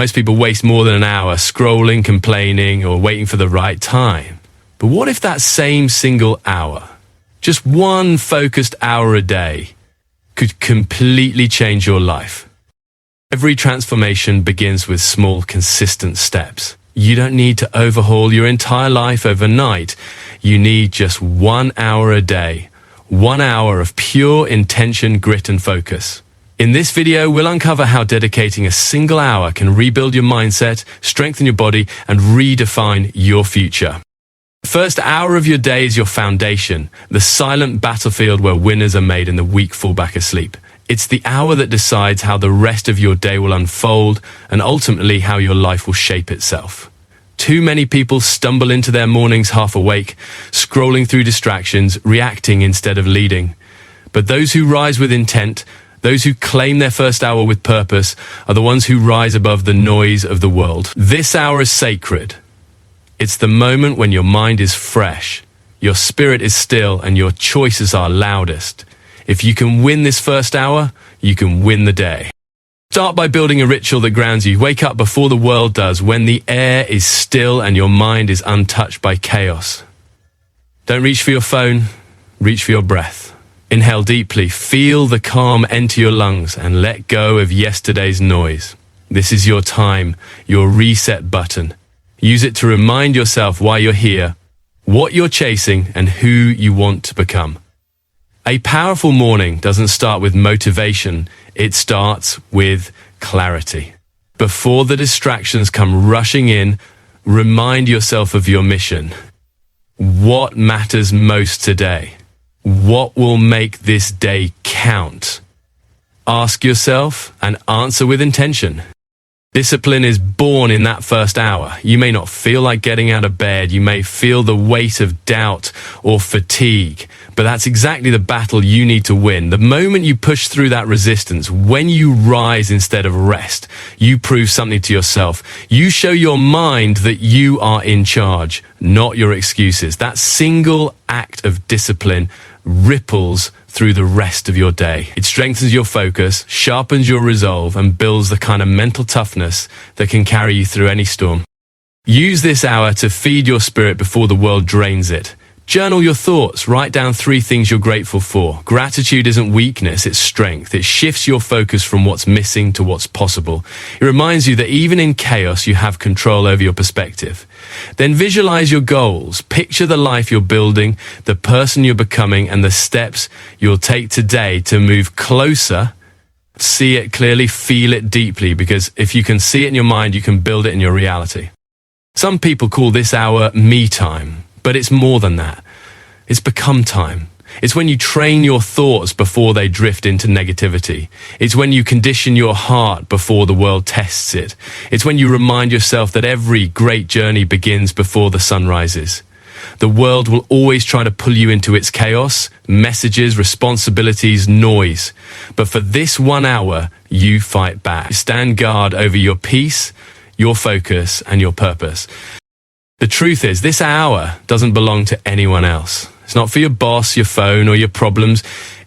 Most people waste more than an hour scrolling, complaining, or waiting for the right time. But what if that same single hour, just one focused hour a day, could completely change your life? Every transformation begins with small, consistent steps. You don't need to overhaul your entire life overnight. You need just 1 hour a day. 1 hour of pure intention, grit, and focus. In this video, we'll uncover how dedicating a single hour can rebuild your mindset, strengthen your body, and redefine your future. The first hour of your day is your foundation, the silent battlefield where winners are made and the weak fall back asleep. It's the hour that decides how the rest of your day will unfold and ultimately how your life will shape itself. Too many people stumble into their mornings half awake, scrolling through distractions, reacting instead of leading. But those who rise with intent, those who claim their first hour with purpose, are the ones who rise above the noise of the world. This hour is sacred. It's the moment when your mind is fresh, your spirit is still, and your choices are loudest. If you can win this first hour, you can win the day. Start by building a ritual that grounds you. Wake up before the world does, when the air is still and your mind is untouched by chaos. Don't reach for your phone, reach for your breath. Inhale deeply, feel the calm enter your lungs, and let go of yesterday's noise. This is your time, your reset button. Use it to remind yourself why you're here, what you're chasing, and who you want to become. A powerful morning doesn't start with motivation, it starts with clarity. Before the distractions come rushing in, remind yourself of your mission. What matters most today? What will make this day count? Ask yourself and answer with intention. Discipline is born in that first hour. You may not feel like getting out of bed. You may feel the weight of doubt or fatigue, but that's exactly the battle you need to win. The moment you push through that resistance, when you rise instead of rest, you prove something to yourself. You show your mind that you are in charge, not your excuses. That single act of discipline ripples through the rest of your day. It strengthens your focus, sharpens your resolve, and builds the kind of mental toughness that can carry you through any storm. Use this hour to feed your spirit before the world drains it. Journal your thoughts. Write down 3 things you're grateful for. Gratitude isn't weakness, it's strength. It shifts your focus from what's missing to what's possible. It reminds you that even in chaos, you have control over your perspective. Then visualize your goals. Picture the life you're building, the person you're becoming, and the steps you'll take today to move closer. See it clearly, feel it deeply, because if you can see it in your mind, you can build it in your reality. Some people call this hour me time. But it's more than that. It's become time. It's when you train your thoughts before they drift into negativity. It's when you condition your heart before the world tests it. It's when you remind yourself that every great journey begins before the sun rises. The world will always try to pull you into its chaos, messages, responsibilities, noise. But for this 1 hour, you fight back. Stand guard over your peace, your focus, and your purpose. The truth is, this hour doesn't belong to anyone else. It's not for your boss, your phone, or your problems.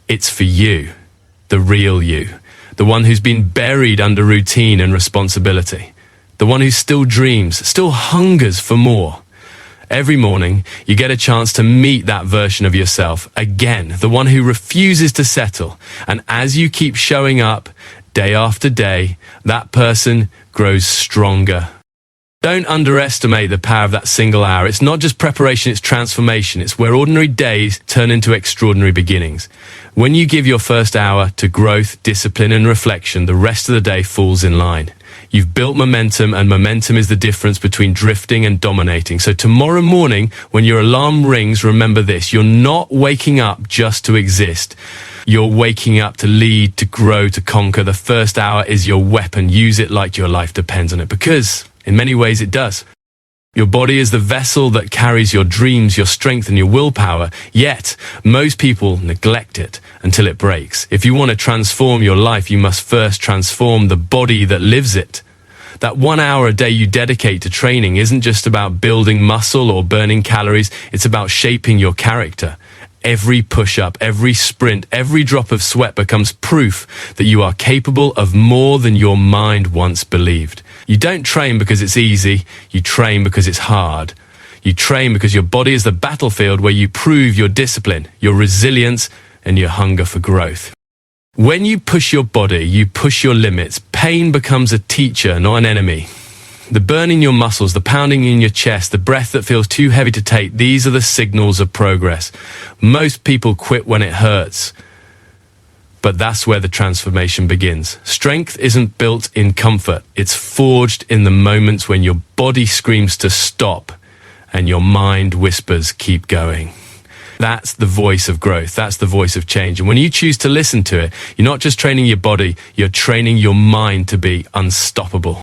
It's for you, the real you, the one who's been buried under routine and responsibility, the one who still dreams, still hungers for more. Every morning, you get a chance to meet that version of yourself again, the one who refuses to settle. And as you keep showing up, day after day, that person grows stronger. Don't underestimate the power of that single hour. It's not just preparation, it's transformation. It's where ordinary days turn into extraordinary beginnings. When you give your first hour to growth, discipline, and reflection, the rest of the day falls in line. You've built momentum, and momentum is the difference between drifting and dominating. So tomorrow morning, when your alarm rings, remember this. You're not waking up just to exist. You're waking up to lead, to grow, to conquer. The first hour is your weapon. Use it like your life depends on it, because in many ways it does. Your body is the vessel that carries your dreams, your strength, and your willpower, yet most people neglect it until it breaks. If you want to transform your life, you must first transform the body that lives it. That 1 hour a day you dedicate to training isn't just about building muscle or burning calories, it's about shaping your character. Every push-up, every sprint, every drop of sweat becomes proof that you are capable of more than your mind once believed. You don't train because it's easy, you train because it's hard. You train because your body is the battlefield where you prove your discipline, your resilience, and your hunger for growth. When you push your body, you push your limits. Pain becomes a teacher, not an enemy. The burn in your muscles, the pounding in your chest, the breath that feels too heavy to take, these are the signals of progress. Most people quit when it hurts, but that's where the transformation begins. Strength isn't built in comfort. It's forged in the moments when your body screams to stop and your mind whispers, keep going. That's the voice of growth. That's the voice of change. And when you choose to listen to it, you're not just training your body, you're training your mind to be unstoppable.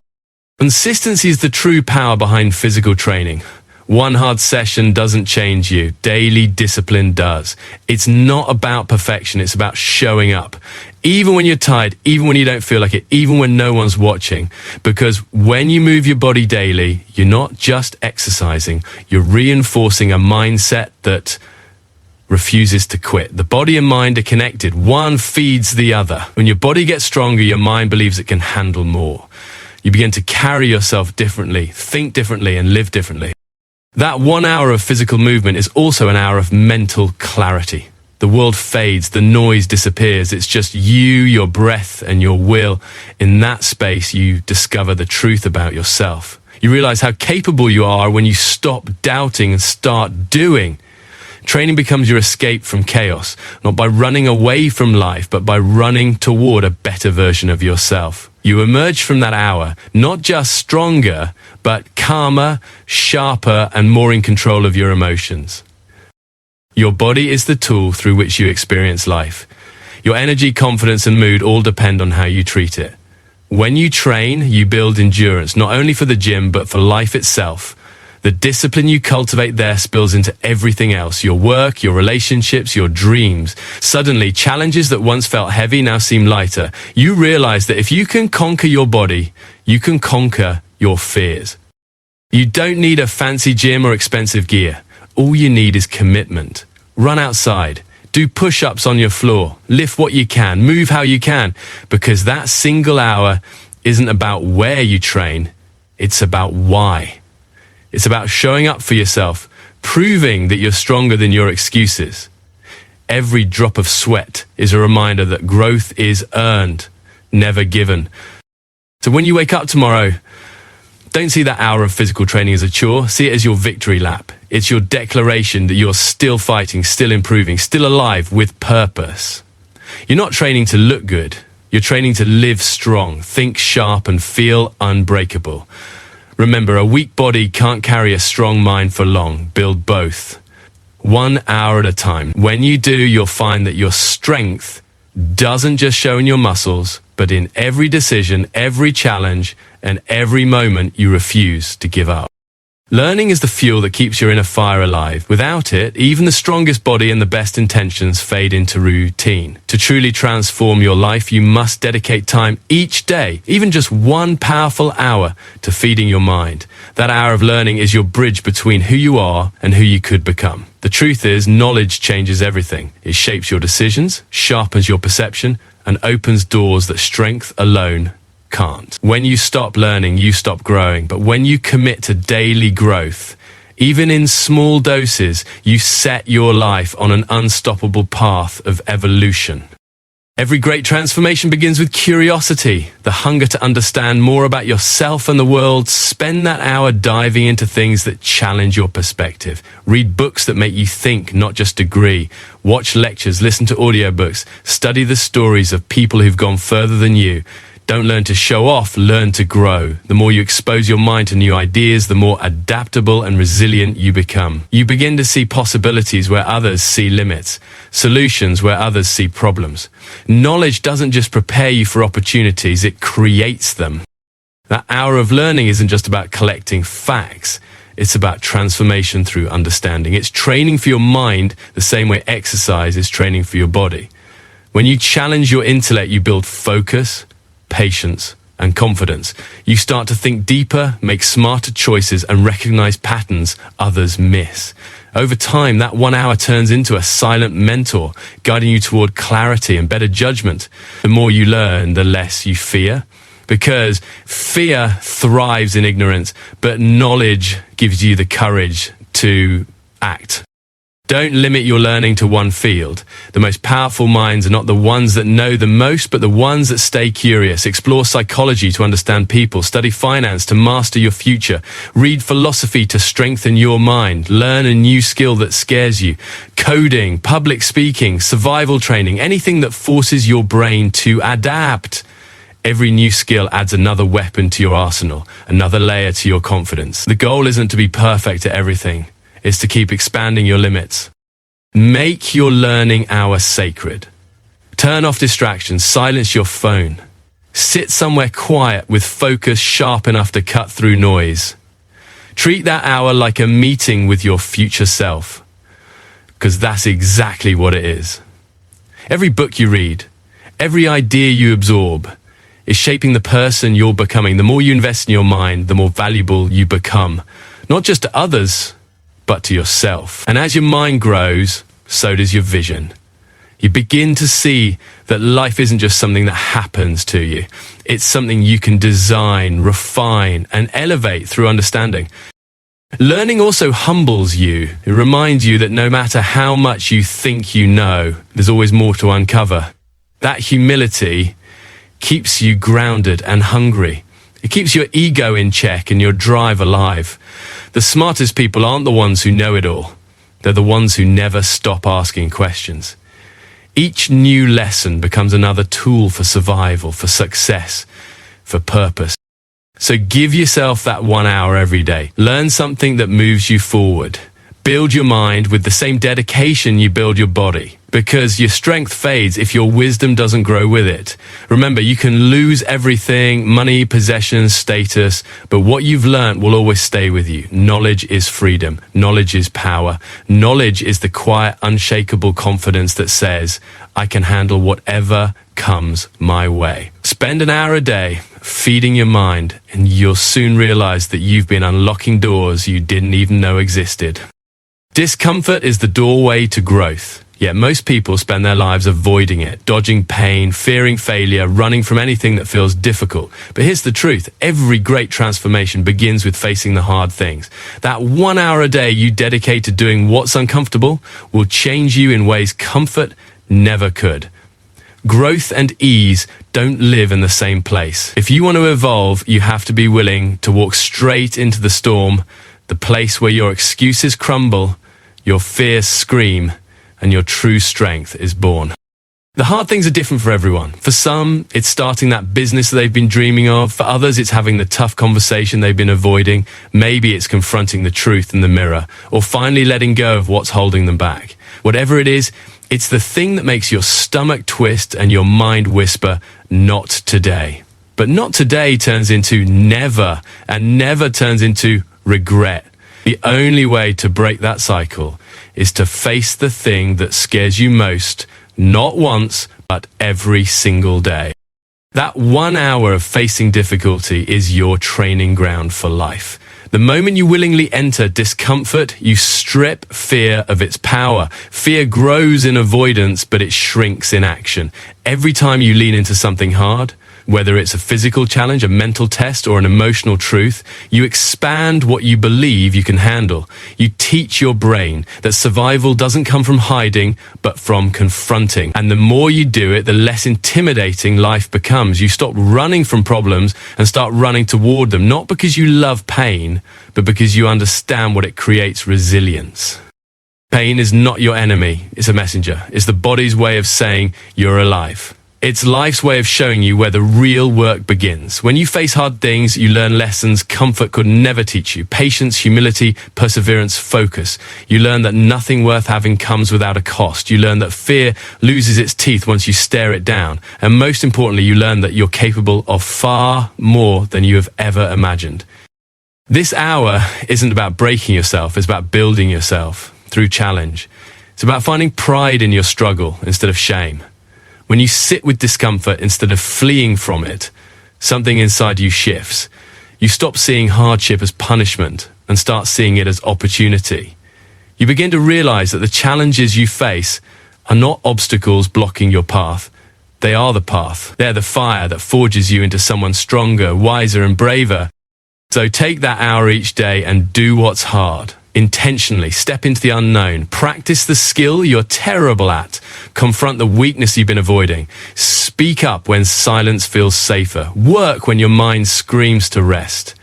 Consistency is the true power behind physical training. One hard session doesn't change you. Daily discipline does. It's not about perfection. It's about showing up. Even when you're tired, even when you don't feel like it, even when no one's watching. Because when you move your body daily, you're not just exercising. You're reinforcing a mindset that refuses to quit. The body and mind are connected. One feeds the other. When your body gets stronger, your mind believes it can handle more. You begin to carry yourself differently, think differently, and live differently. That 1 hour of physical movement is also an hour of mental clarity. The world fades, the noise disappears. It's just you, your breath, and your will. In that space, you discover the truth about yourself. You realize how capable you are when you stop doubting and start doing. Training becomes your escape from chaos, not by running away from life, but by running toward a better version of yourself. You emerge from that hour, not just stronger, but calmer, sharper, and more in control of your emotions. Your body is the tool through which you experience life. Your energy, confidence, and mood all depend on how you treat it. When you train, you build endurance, not only for the gym, but for life itself. The discipline you cultivate there spills into everything else, your work, your relationships, your dreams. Suddenly, challenges that once felt heavy now seem lighter. You realize that if you can conquer your body, you can conquer your fears. You don't need a fancy gym or expensive gear. All you need is commitment. Run outside. Do push-ups on your floor. Lift what you can. Move how you can. Because that single hour isn't about where you train. It's about why. It's about showing up for yourself, proving that you're stronger than your excuses. Every drop of sweat is a reminder that growth is earned, never given. So when you wake up tomorrow, don't see that hour of physical training as a chore. See it as your victory lap. It's your declaration that you're still fighting, still improving, still alive with purpose. You're not training to look good. You're training to live strong, think sharp, and feel unbreakable. Remember, a weak body can't carry a strong mind for long. Build both. 1 hour at a time. When you do, you'll find that your strength doesn't just show in your muscles, but in every decision, every challenge, and every moment you refuse to give up. Learning is the fuel that keeps your inner fire alive. Without it, even the strongest body and the best intentions fade into routine. To truly transform your life, you must dedicate time each day, even just 1 powerful hour, to feeding your mind. That hour of learning is your bridge between who you are and who you could become. The truth is, knowledge changes everything. It shapes your decisions, sharpens your perception, and opens doors that strength alone can't. When you stop learning, you stop growing. But when you commit to daily growth, even in small doses, you set your life on an unstoppable path of evolution. Every great transformation begins with curiosity, the hunger to understand more about yourself and the world. Spend that hour diving into things that challenge your perspective. Read books that make you think, not just agree. Watch lectures, listen to audiobooks, study the stories of people who've gone further than you. Don't learn to show off, learn to grow. The more you expose your mind to new ideas, the more adaptable and resilient you become. You begin to see possibilities where others see limits, solutions where others see problems. Knowledge doesn't just prepare you for opportunities, it creates them. That hour of learning isn't just about collecting facts. It's about transformation through understanding. It's training for your mind the same way exercise is training for your body. When you challenge your intellect, you build focus, patience, and confidence. You start to think deeper, make smarter choices, and recognize patterns others miss. Over time, that 1 hour turns into a silent mentor, guiding you toward clarity and better judgment. The more you learn, the less you fear. because fear thrives in ignorance, but knowledge gives you the courage to act. Don't limit your learning to one field. The most powerful minds are not the ones that know the most, but the ones that stay curious. Explore psychology to understand people. Study finance to master your future. Read philosophy to strengthen your mind. Learn a new skill that scares you. Coding, public speaking, survival training, anything that forces your brain to adapt. Every new skill adds another weapon to your arsenal, another layer to your confidence. The goal isn't to be perfect at everything. Is to keep expanding your limits. Make your learning hour sacred. Turn off distractions, silence your phone. Sit somewhere quiet with focus sharp enough to cut through noise. Treat that hour like a meeting with your future self, because that's exactly what it is. Every book you read, every idea you absorb, is shaping the person you're becoming. The more you invest in your mind, the more valuable you become, not just to others, but to yourself. And as your mind grows, so does your vision. You begin to see that life isn't just something that happens to you. It's something you can design, refine, and elevate through understanding. Learning also humbles you. It reminds you that no matter how much you think you know, there's always more to uncover. That humility keeps you grounded and hungry. It keeps your ego in check and your drive alive. The smartest people aren't the ones who know it all. They're the ones who never stop asking questions. Each new lesson becomes another tool for survival, for success, for purpose. So give yourself that 1 hour every day. Learn something that moves you forward. Build your mind with the same dedication you build your body, because your strength fades if your wisdom doesn't grow with it. Remember, you can lose everything, money, possessions, status, but what you've learned will always stay with you. Knowledge is freedom. Knowledge is power. Knowledge is the quiet, unshakable confidence that says, I can handle whatever comes my way. Spend an hour a day feeding your mind, and you'll soon realize that you've been unlocking doors you didn't even know existed. Discomfort is the doorway to growth. Yet most people spend their lives avoiding it, dodging pain, fearing failure, running from anything that feels difficult. But here's the truth. Every great transformation begins with facing the hard things. That 1 hour a day you dedicate to doing what's uncomfortable will change you in ways comfort never could. Growth and ease don't live in the same place. If you want to evolve, you have to be willing to walk straight into the storm, the place where your excuses crumble, your fears scream, and your true strength is born. The hard things are different for everyone. For some, it's starting that business they've been dreaming of. For others, it's having the tough conversation they've been avoiding. Maybe it's confronting the truth in the mirror, or finally letting go of what's holding them back. Whatever it is, it's the thing that makes your stomach twist and your mind whisper, not today. But not today turns into never, and never turns into regret. The only way to break that cycle is to face the thing that scares you most, not once, but every single day. That 1 hour of facing difficulty is your training ground for life. The moment you willingly enter discomfort, you strip fear of its power. Fear grows in avoidance, but it shrinks in action. Every time you lean into something hard, whether it's a physical challenge, a mental test, or an emotional truth, you expand what you believe you can handle. You teach your brain that survival doesn't come from hiding, but from confronting. And the more you do it, the less intimidating life becomes. You stop running from problems and start running toward them, not because you love pain, but because you understand what it creates: resilience. Pain is not your enemy, it's a messenger. It's the body's way of saying you're alive. It's life's way of showing you where the real work begins. When you face hard things, you learn lessons comfort could never teach you. Patience, humility, perseverance, focus. You learn that nothing worth having comes without a cost. You learn that fear loses its teeth once you stare it down. And most importantly, you learn that you're capable of far more than you have ever imagined. This hour isn't about breaking yourself, it's about building yourself through challenge. It's about finding pride in your struggle instead of shame. When you sit with discomfort instead of fleeing from it, something inside you shifts. You stop seeing hardship as punishment and start seeing it as opportunity. You begin to realize that the challenges you face are not obstacles blocking your path. They are the path. They're the fire that forges you into someone stronger, wiser, and braver. So take that hour each day and do what's hard. Intentionally step into the unknown. Practice the skill you're terrible at. Confront the weakness you've been avoiding. Speak up when silence feels safer. Work when your mind screams to rest.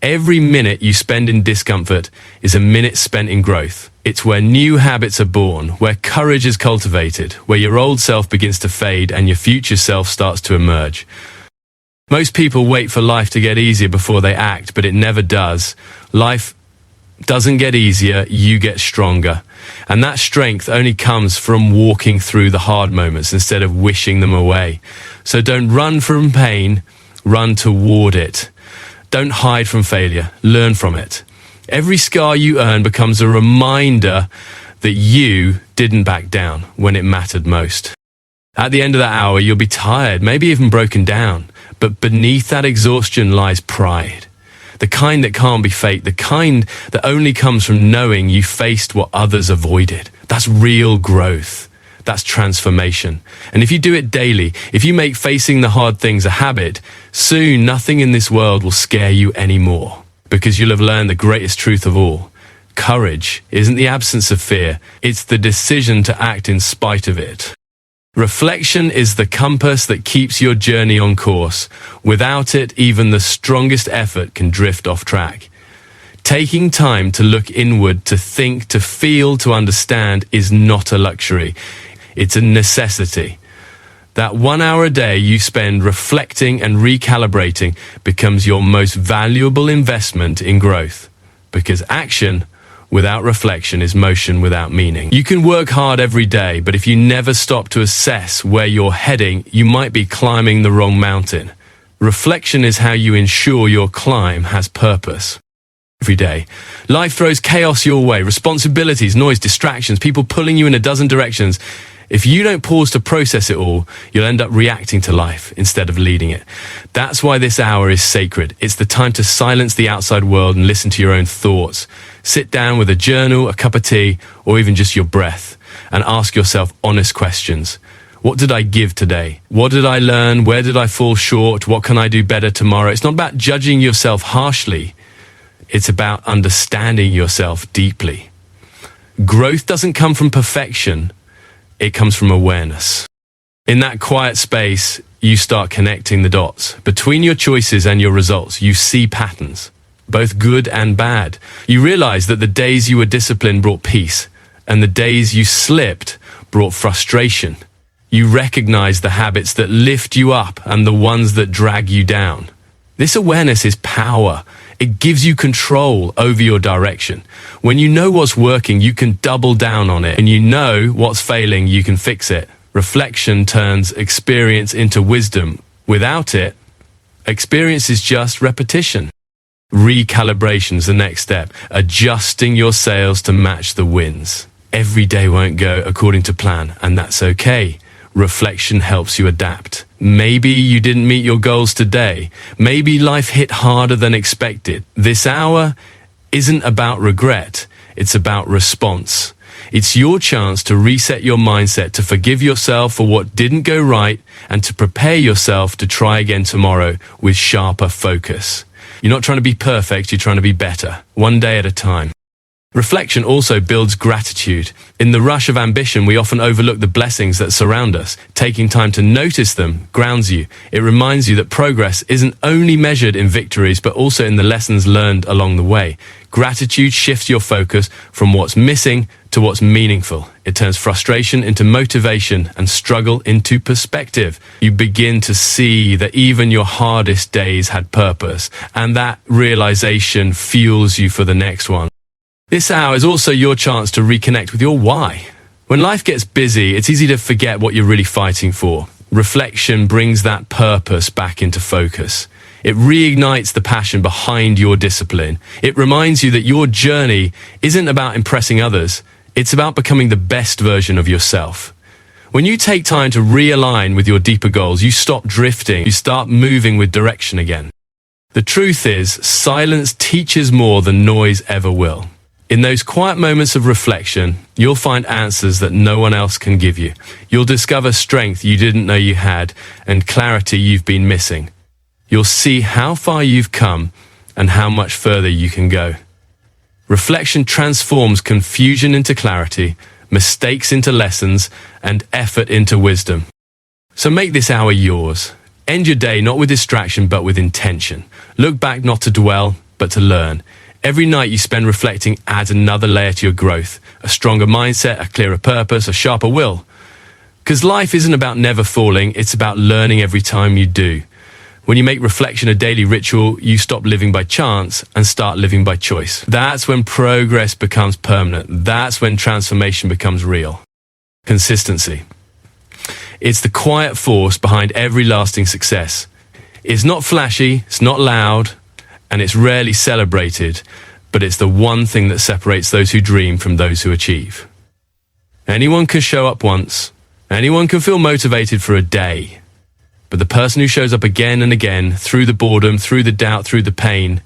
Every minute you spend in discomfort is a minute spent in growth. It's where new habits are born, where courage is cultivated, where your old self begins to fade and your future self starts to emerge. Most people wait for life to get easier before they act, but it never does. Life doesn't get easier, you get stronger. And that strength only comes from walking through the hard moments instead of wishing them away. So don't run from pain, run toward it. Don't hide from failure, learn from it. Every scar you earn becomes a reminder that you didn't back down when it mattered most. At the end of that hour, you'll be tired, maybe even broken down. But beneath that exhaustion lies pride. The kind that can't be faked, the kind that only comes from knowing you faced what others avoided. That's real growth. That's transformation. And if you do it daily, if you make facing the hard things a habit, soon nothing in this world will scare you anymore. Because you'll have learned the greatest truth of all. Courage isn't the absence of fear, it's the decision to act in spite of it. Reflection is the compass that keeps your journey on course. Without it, even the strongest effort can drift off track. Taking time to look inward, to think, to feel, to understand is not a luxury. It's a necessity. That 1 hour a day you spend reflecting and recalibrating becomes your most valuable investment in growth. Because action without reflection is motion without meaning. You can work hard every day, but if you never stop to assess where you're heading, you might be climbing the wrong mountain. Reflection is how you ensure your climb has purpose. Every day, life throws chaos your way, responsibilities, noise, distractions, people pulling you in a dozen directions. If you don't pause to process it all, you'll end up reacting to life instead of leading it. That's why this hour is sacred. It's the time to silence the outside world and listen to your own thoughts. Sit down with a journal, a cup of tea, or even just your breath, and ask yourself honest questions. What did I give today? What did I learn? Where did I fall short? What can I do better tomorrow? It's not about judging yourself harshly. It's about understanding yourself deeply. Growth doesn't come from perfection. It comes from awareness. In that quiet space, you start connecting the dots. Between your choices and your results, you see patterns, both good and bad. You realize that the days you were disciplined brought peace, and the days you slipped brought frustration. You recognize the habits that lift you up and the ones that drag you down. This awareness is power. It gives you control over your direction. When you know what's working, you can double down on it. And you know what's failing, you can fix it. Reflection turns experience into wisdom. Without it, experience is just repetition. Recalibration is the next step. Adjusting your sails to match the winds. Every day won't go according to plan, and that's okay. Reflection helps you adapt. Maybe you didn't meet your goals today. Maybe life hit harder than expected. This hour isn't about regret. It's about response. It's your chance to reset your mindset, to forgive yourself for what didn't go right, and to prepare yourself to try again tomorrow with sharper focus. You're not trying to be perfect, you're trying to be better, one day at a time. Reflection also builds gratitude. In the rush of ambition, we often overlook the blessings that surround us. Taking time to notice them grounds you. It reminds you that progress isn't only measured in victories, but also in the lessons learned along the way. Gratitude shifts your focus from what's missing to what's meaningful. It turns frustration into motivation and struggle into perspective. You begin to see that even your hardest days had purpose, and that realization fuels you for the next one. This hour is also your chance to reconnect with your why. When life gets busy, it's easy to forget what you're really fighting for. Reflection brings that purpose back into focus. It reignites the passion behind your discipline. It reminds you that your journey isn't about impressing others. It's about becoming the best version of yourself. When you take time to realign with your deeper goals, you stop drifting. You start moving with direction again. The truth is, silence teaches more than noise ever will. In those quiet moments of reflection, you'll find answers that no one else can give you. You'll discover strength you didn't know you had and clarity you've been missing. You'll see how far you've come and how much further you can go. Reflection transforms confusion into clarity, mistakes into lessons, and effort into wisdom. So make this hour yours. End your day not with distraction but with intention. Look back not to dwell, but to learn. Every night you spend reflecting adds another layer to your growth, a stronger mindset, a clearer purpose, a sharper will. Because life isn't about never falling, it's about learning every time you do. When you make reflection a daily ritual, you stop living by chance and start living by choice. That's when progress becomes permanent. That's when transformation becomes real. Consistency. It's the quiet force behind every lasting success. It's not flashy, it's not loud, and it's rarely celebrated, but it's the one thing that separates those who dream from those who achieve. Anyone can show up once, anyone can feel motivated for a day, but the person who shows up again and again, through the boredom, through the doubt, through the pain,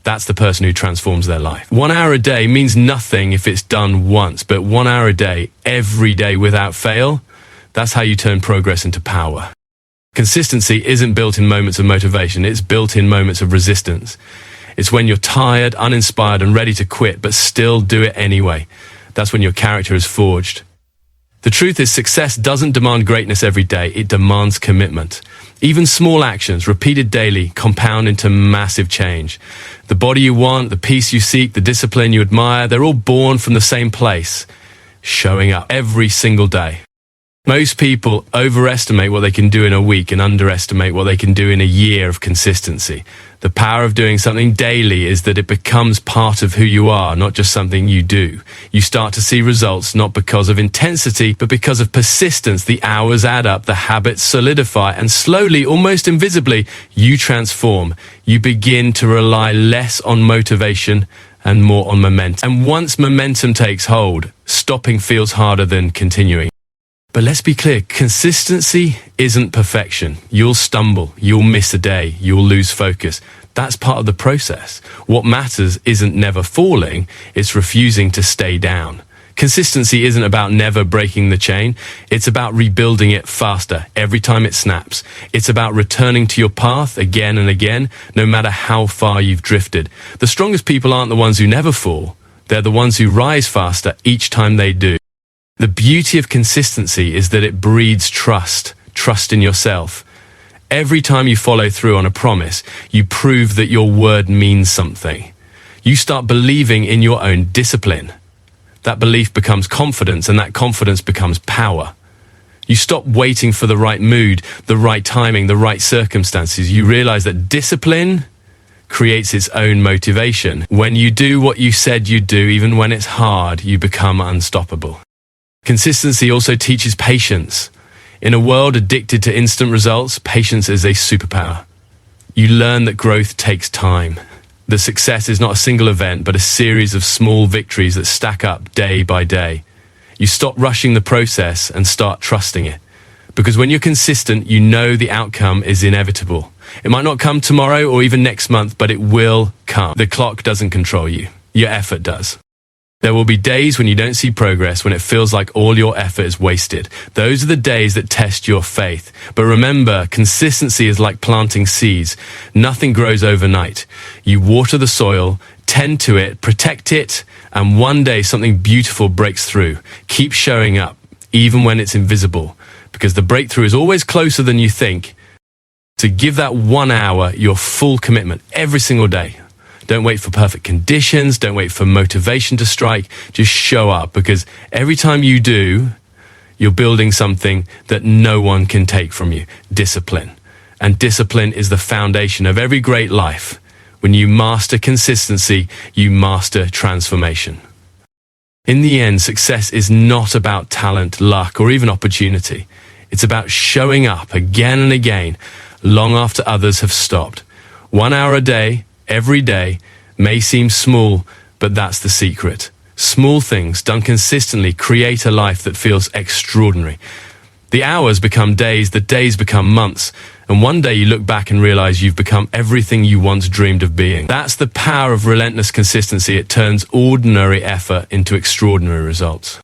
that's the person who transforms their life. 1 hour a day means nothing if it's done once, but 1 hour a day, every day without fail, that's how you turn progress into power. Consistency isn't built in moments of motivation, it's built in moments of resistance. It's when you're tired, uninspired, and ready to quit, but still do it anyway. That's when your character is forged. The truth is, success doesn't demand greatness every day, it demands commitment. Even small actions, repeated daily, compound into massive change. The body you want, the peace you seek, the discipline you admire, they're all born from the same place, showing up every single day. Most people overestimate what they can do in a week and underestimate what they can do in a year of consistency. The power of doing something daily is that it becomes part of who you are, not just something you do. You start to see results not because of intensity, but because of persistence. The hours add up, the habits solidify, and slowly, almost invisibly, you transform. You begin to rely less on motivation and more on momentum. And once momentum takes hold, stopping feels harder than continuing. But let's be clear, consistency isn't perfection. You'll stumble, you'll miss a day, you'll lose focus. That's part of the process. What matters isn't never falling, it's refusing to stay down. Consistency isn't about never breaking the chain, it's about rebuilding it faster every time it snaps. It's about returning to your path again and again, no matter how far you've drifted. The strongest people aren't the ones who never fall, they're the ones who rise faster each time they do. The beauty of consistency is that it breeds trust in yourself. Every time you follow through on a promise, you prove that your word means something. You start believing in your own discipline. That belief becomes confidence, and that confidence becomes power. You stop waiting for the right mood, the right timing, the right circumstances. You realize that discipline creates its own motivation. When you do what you said you'd do, even when it's hard, you become unstoppable. Consistency also teaches patience. In a world addicted to instant results, patience is a superpower. You learn that growth takes time. The success is not a single event, but a series of small victories that stack up day by day. You stop rushing the process and start trusting it. Because when you're consistent, you know the outcome is inevitable. It might not come tomorrow or even next month, but it will come. The clock doesn't control you. Your effort does. There will be days when you don't see progress, when it feels like all your effort is wasted. Those are the days that test your faith. But remember, consistency is like planting seeds. Nothing grows overnight. You water the soil, tend to it, protect it, and one day something beautiful breaks through. Keep showing up, even when it's invisible, because the breakthrough is always closer than you think. To give that 1 hour your full commitment every single day. Don't wait for perfect conditions. Don't wait for motivation to strike. Just show up, because every time you do, you're building something that no one can take from you. Discipline. And discipline is the foundation of every great life. When you master consistency, you master transformation. In the end, success is not about talent, luck, or even opportunity. It's about showing up again and again, long after others have stopped. 1 hour a day, every day, may seem small, but that's the secret. Small things done consistently create a life that feels extraordinary. The hours become days, the days become months, and one day you look back and realize you've become everything you once dreamed of being. That's the power of relentless consistency. It turns ordinary effort into extraordinary results.